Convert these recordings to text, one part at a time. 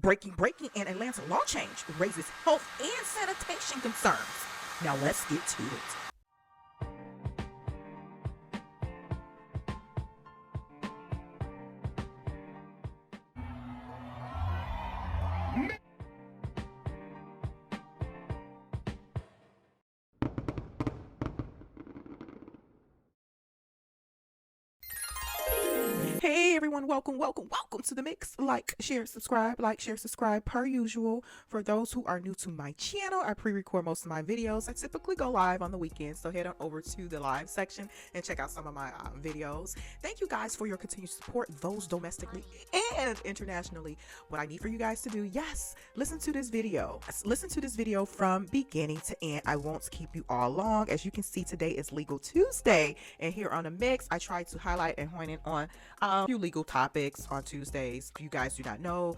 Breaking, and Atlanta law change raises health and sanitation concerns. Now let's get to it. Hey everyone, welcome to the mix. Like, share, subscribe per usual. For those who are new to my channel, I pre-record most of my videos. I typically go live on the weekends, so head on over to the live section and check out some of my videos. Thank you guys for your continued support, those domestically and internationally. What I need for you guys to do, yes, listen to this video from beginning to end. I won't keep you all long. As you can see, today is Legal Tuesday, and here on the mix I try to highlight and hone in on a few legal topics on Tuesdays. If you guys do not know,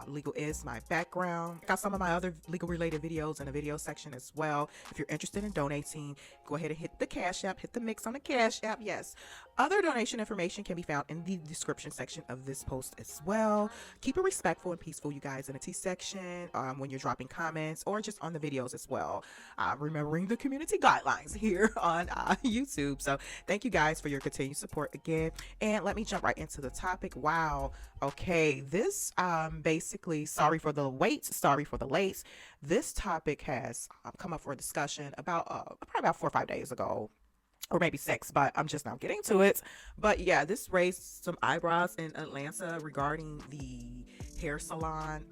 legal is my background. Got some of my other legal related videos in the video section as well. If you're interested in donating, go ahead and hit the Cash App, hit the mix on the Cash App. Yes, other donation information can be found in the description section of this post as well. Keep it respectful and peaceful, you guys, in the T section when you're dropping comments or just on the videos as well. Remembering the community guidelines here on YouTube. So thank you guys for your continued support again, and let me jump right into the topic. Wow, okay, this basically, sorry for the wait, sorry for the late. This topic has come up for a discussion about probably about 4 or 5 days ago, or maybe 6, but I'm just now getting to it. But yeah, this raised some eyebrows in Atlanta regarding the hair salon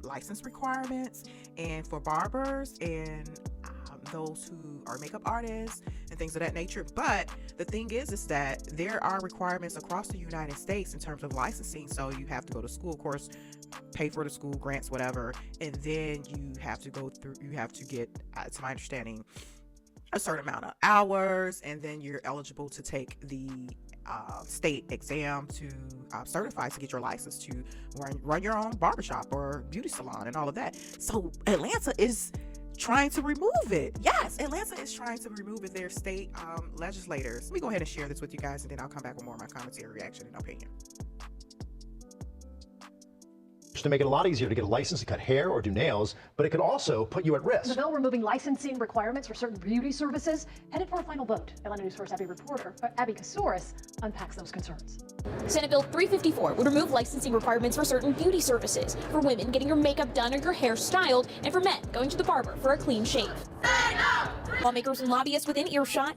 license requirements, and for barbers and those who are makeup artists and things of that nature. But the thing is that there are requirements across the United States in terms of licensing. So you have to go to school, of course, pay for the school grants, whatever, and then you have to get, to my understanding, a certain amount of hours, and then you're eligible to take the state exam to certify to get your license to run your own barbershop or beauty salon and all of that. So Atlanta is trying to remove it. Yes, Atlanta is trying to remove it. Their state legislators. Let me go ahead and share this with you guys, and then I'll come back with more of my commentary, reaction, and opinion. To make it a lot easier to get a license to cut hair or do nails, but it could also put you at risk. The bill removing licensing requirements for certain beauty services headed for a final vote. Atlanta News 4's Abby Casouris unpacks those concerns. Senate Bill 354 would remove licensing requirements for certain beauty services, for women getting your makeup done or your hair styled, and for men going to the barber for a clean shave. Lawmakers and lobbyists within earshot.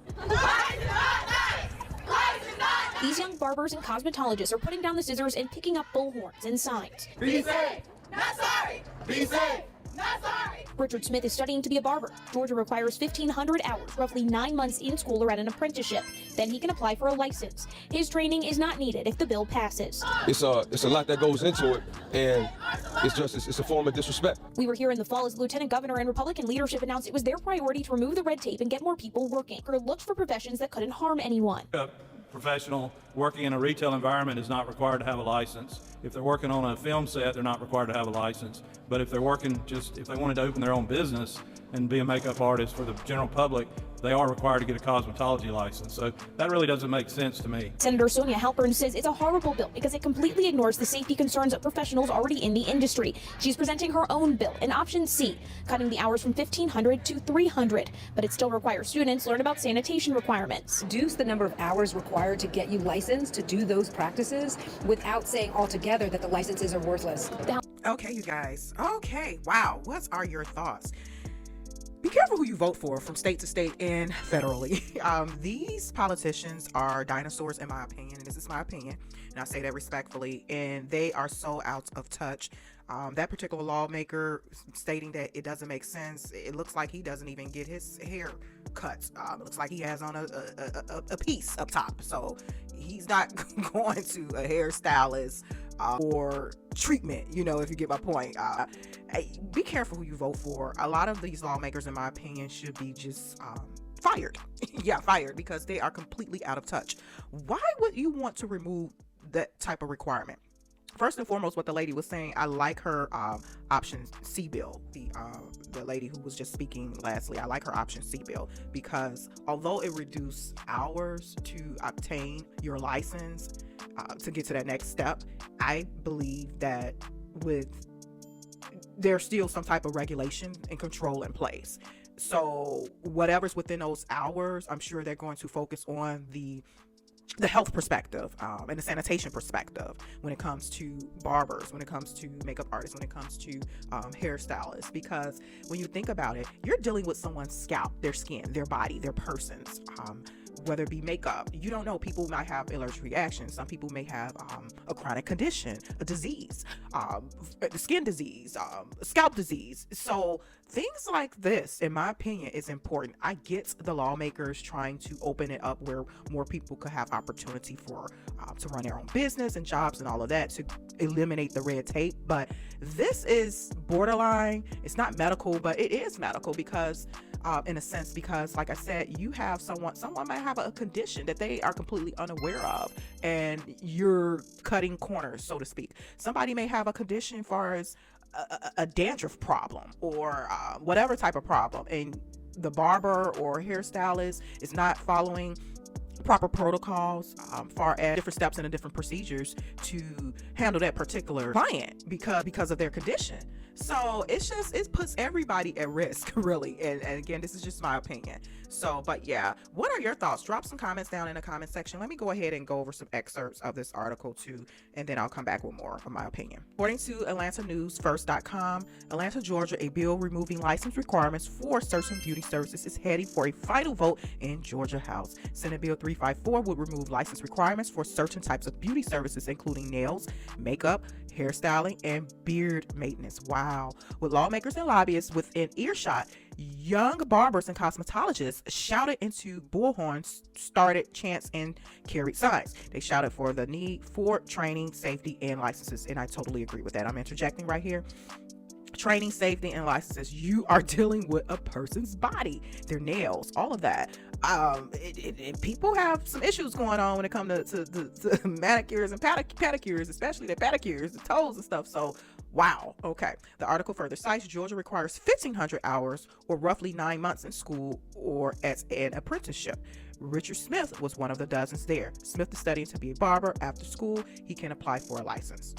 These young barbers and cosmetologists are putting down the scissors and picking up bullhorns and signs. Be safe, not sorry. Be safe, not sorry. Richard Smith is studying to be a barber. Georgia requires 1,500 hours, roughly 9 months in school or at an apprenticeship. Then he can apply for a license. His training is not needed if the bill passes. It's a lot that goes into it, and it's a form of disrespect. We were here in the fall as Lieutenant Governor and Republican leadership announced it was their priority to remove the red tape and get more people working, or looked for professions that couldn't harm anyone. Professional working in a retail environment is not required to have a license. If they're working on a film set, they're not required to have a license. But if they're working if they wanted to open their own business and be a makeup artist for the general public, they are required to get a cosmetology license. So that really doesn't make sense to me. Senator Sonia Halpern says it's a horrible bill because it completely ignores the safety concerns of professionals already in the industry. She's presenting her own bill, in option C, cutting the hours from 1,500 to 300, but it still requires students learn about sanitation requirements. Reduce the number of hours required to get you licensed to do those practices without saying altogether that the licenses are worthless. Okay, you guys. Okay, wow. What are your thoughts? Be careful who you vote for from state to state and federally. These politicians are dinosaurs, in my opinion, and this is my opinion, and I say that respectfully, and they are so out of touch. That particular lawmaker stating that it doesn't make sense, it looks like he doesn't even get his hair cut. It looks like he has on a piece up top, so he's not going to a hairstylist or treatment, if you get my point. Be careful who you vote for. A lot of these lawmakers, in my opinion, should be just fired. Yeah, fired, because they are completely out of touch. Why would you want to remove that type of requirement? First and foremost, what the lady was saying, I like her option C bill. The lady who was just speaking lastly, I like her option C bill, because although it reduced hours to obtain your license, to get to that next step, I believe that with there's still some type of regulation and control in place. So whatever's within those hours, I'm sure they're going to focus on the health perspective and the sanitation perspective when it comes to barbers, when it comes to makeup artists, when it comes to hairstylists. Because when you think about it, you're dealing with someone's scalp, their skin, their body, their persons. Whether it be makeup, you don't know. People might have allergic reactions. Some people may have a chronic condition, a disease, skin disease, scalp disease. So things like this, in my opinion, is important. I get the lawmakers trying to open it up where more people could have opportunity for to run their own business and jobs and all of that, to eliminate the red tape. But this is borderline. It's not medical, but it is medical because in a sense, because like I said, you have someone might have a condition that they are completely unaware of, and you're cutting corners, so to speak. Somebody may have a condition as far as a dandruff problem or whatever type of problem, and the barber or hairstylist is not following proper protocols, far as different steps and the different procedures to handle that particular client because of their condition. So it puts everybody at risk, really. And again, this is just my opinion. So, but yeah, what are your thoughts? Drop some comments down in the comment section. Let me go ahead and go over some excerpts of this article too, and then I'll come back with more of my opinion. According to AtlantaNewsFirst.com, Atlanta, Georgia, a bill removing license requirements for certain beauty services is heading for a final vote in Georgia House. Senate Bill 354 would remove license requirements for certain types of beauty services, including nails, makeup, hairstyling, and beard maintenance. Wow. With lawmakers and lobbyists within earshot, young barbers and cosmetologists shouted into bullhorns, started chants, and carried signs. They shouted for the need for training, safety, and licenses. And I totally agree with that. I'm interjecting right here. Training, safety, and licenses. You are dealing with a person's body, their nails, all of that. People have some issues going on when it comes to manicures and pedicures, especially their pedicures, the toes and stuff. So wow. Okay. The article further cites Georgia requires 1,500 hours or roughly 9 months in school or as an apprenticeship. Richard Smith was one of the dozens there. Smith is studying to be a barber. After school, he can apply for a license.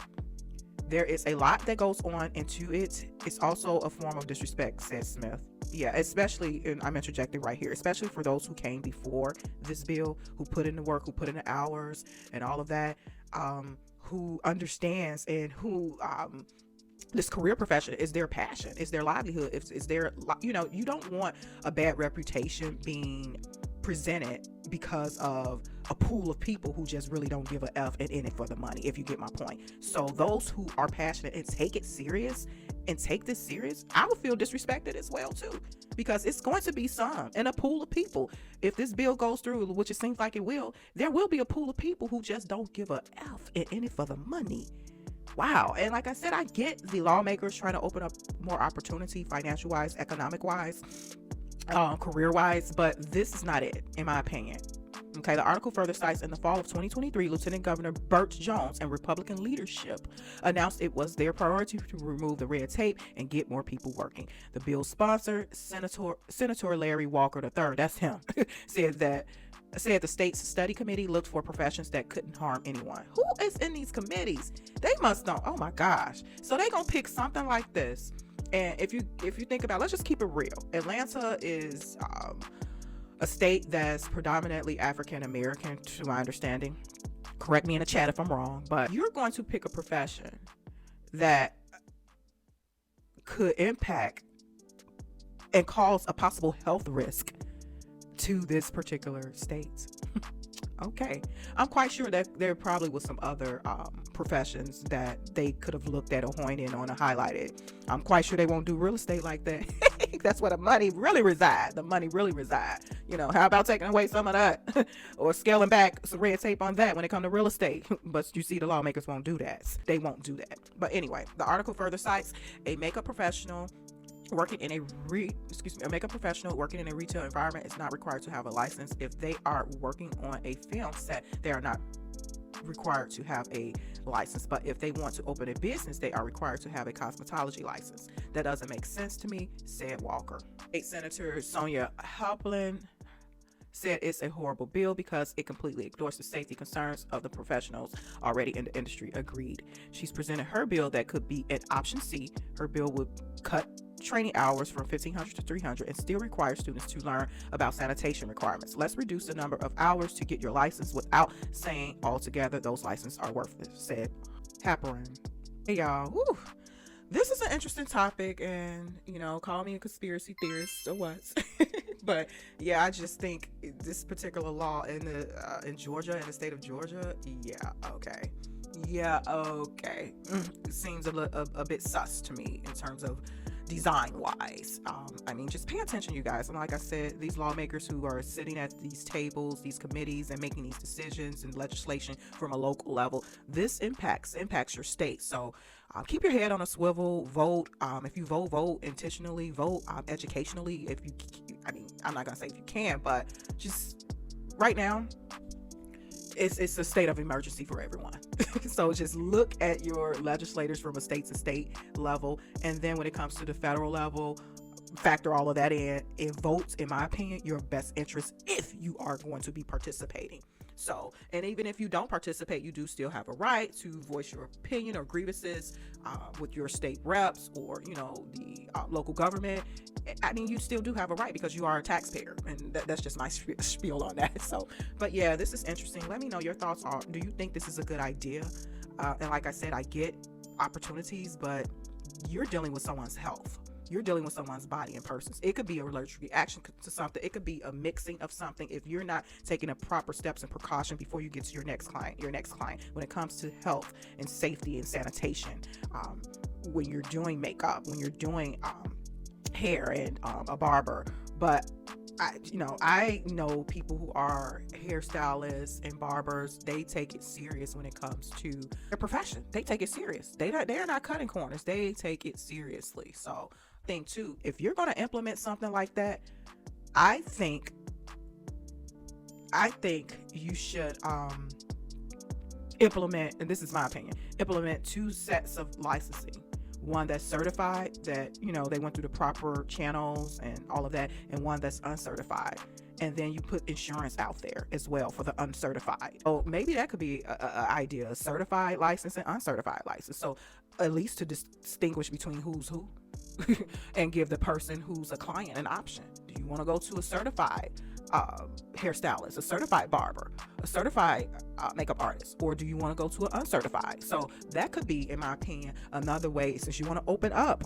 There is a lot that goes on into it. It's also a form of disrespect, said Smith. Yeah, especially, and I'm interjecting right here, especially for those who came before this bill, who put in the work, who put in the hours and all of that, who understands and who this career profession is their passion, is their livelihood, is their, you don't want a bad reputation being presented because of a pool of people who just really don't give a F and in it for the money, if you get my point. So those who are passionate and take it serious and take this serious, I would feel disrespected as well too, because it's going to be some in a pool of people. If this bill goes through, which it seems like it will, there will be a pool of people who just don't give a F and in it for the money. Wow. And like I said, I get the lawmakers trying to open up more opportunity, financial wise, economic wise, career wise, but this is not it, in my opinion. Okay, the article further cites in the fall of 2023, Lieutenant Governor Burt Jones and Republican leadership announced it was their priority to remove the red tape and get more people working. The bill's sponsor, Senator Larry Walker III, that's him, said the state's study committee looked for professions that couldn't harm anyone. Who is in these committees? They must know. Oh my gosh. So they gonna pick something like this. And if you think about it, let's just keep it real. Atlanta is a state that's predominantly African American, to my understanding. Correct me in the chat if I'm wrong, but you're going to pick a profession that could impact and cause a possible health risk to this particular state. Okay, I'm quite sure that there probably was some other professions that they could have looked at or honed in on and highlighted. I'm quite sure they won't do real estate like that. That's where the money really resides. The money really resides. How about taking away some of that or scaling back some red tape on that when it comes to real estate? But you see, the lawmakers won't do that. They won't do that. But anyway, the article further cites a makeup professional working in a makeup professional working in a retail environment is not required to have a license. If they are working on a film set, they are not required to have a license. But if they want to open a business, they are required to have a cosmetology license. That doesn't make sense to me, said Walker. State Senator Sonia Halpern said it's a horrible bill because it completely ignores the safety concerns of the professionals already in the industry. Agreed. She's presented her bill that could be at option C. Her bill would cut training hours from 1,500 to 300 and still require students to learn about sanitation requirements. Let's reduce the number of hours to get your license without saying altogether those licenses are worthless, said Happerin. Hey y'all, whew. This is an interesting topic, and call me a conspiracy theorist or what. But yeah, I just think this particular law in Georgia, in the state of Georgia, yeah, okay. It seems a bit sus to me in terms of design wise. I mean, just pay attention, you guys. And like I said, these lawmakers who are sitting at these tables, these committees, and making these decisions and legislation from a local level, this impacts your state. So keep your head on a swivel. Vote. If you vote intentionally. Vote educationally. If you, I'm not gonna say if you can, but just right now, it's a state of emergency for everyone. So just look at your legislators from a state to state level, and then when it comes to the federal level, factor all of that in. It votes, in my opinion, your best interest if you are going to be participating. So, and even if you don't participate, you do still have a right to voice your opinion or grievances with your state reps or, the local government. I mean, you still do have a right because you are a taxpayer, and that's just my spiel on that. So, but yeah, this is interesting. Let me know your thoughts on, do you think this is a good idea? And like I said, I get opportunities, but you're dealing with someone's health. You're dealing with someone's body and persons. It could be a allergic reaction to something. It could be a mixing of something. If you're not taking the proper steps and precaution before you get to your next client, when it comes to health and safety and sanitation, when you're doing makeup, when you're doing hair and a barber. But I know people who are hairstylists and barbers. They take it serious when it comes to their profession. They take it serious. They are not cutting corners. They take it seriously. So think too, if you're going to implement something like that, I think you should implement, and this is my opinion, implement 2 sets of licensing. One that's certified, that they went through the proper channels and all of that, and one that's uncertified. And then you put insurance out there as well for the uncertified. Oh, maybe that could be an idea, a certified license and uncertified license. So at least to distinguish between who's who and give the person who's a client an option. Do you want to go to a certified hairstylist, a certified barber, a certified makeup artist, or do you want to go to an uncertified? So that could be, in my opinion, another way. Since you want to open up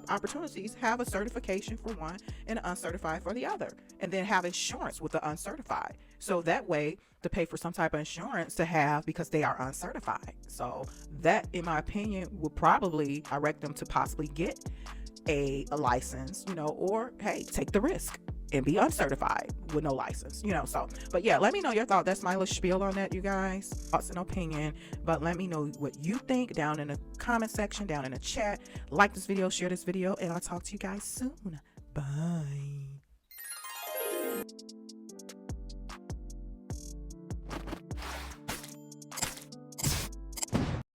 opportunities, have a certification for one and an uncertified for the other, and then have insurance with the uncertified. So that way, to pay for some type of insurance to have, because they are uncertified. So that, in my opinion, would probably direct them to possibly get a license, or hey, take the risk and be uncertified with no license, so. But yeah, let me know your thought. That's my little spiel on that, you guys. Thoughts and opinion. But let me know what you think down in the comment section, down in the chat. Like this video, share this video, and I'll talk to you guys soon. Bye.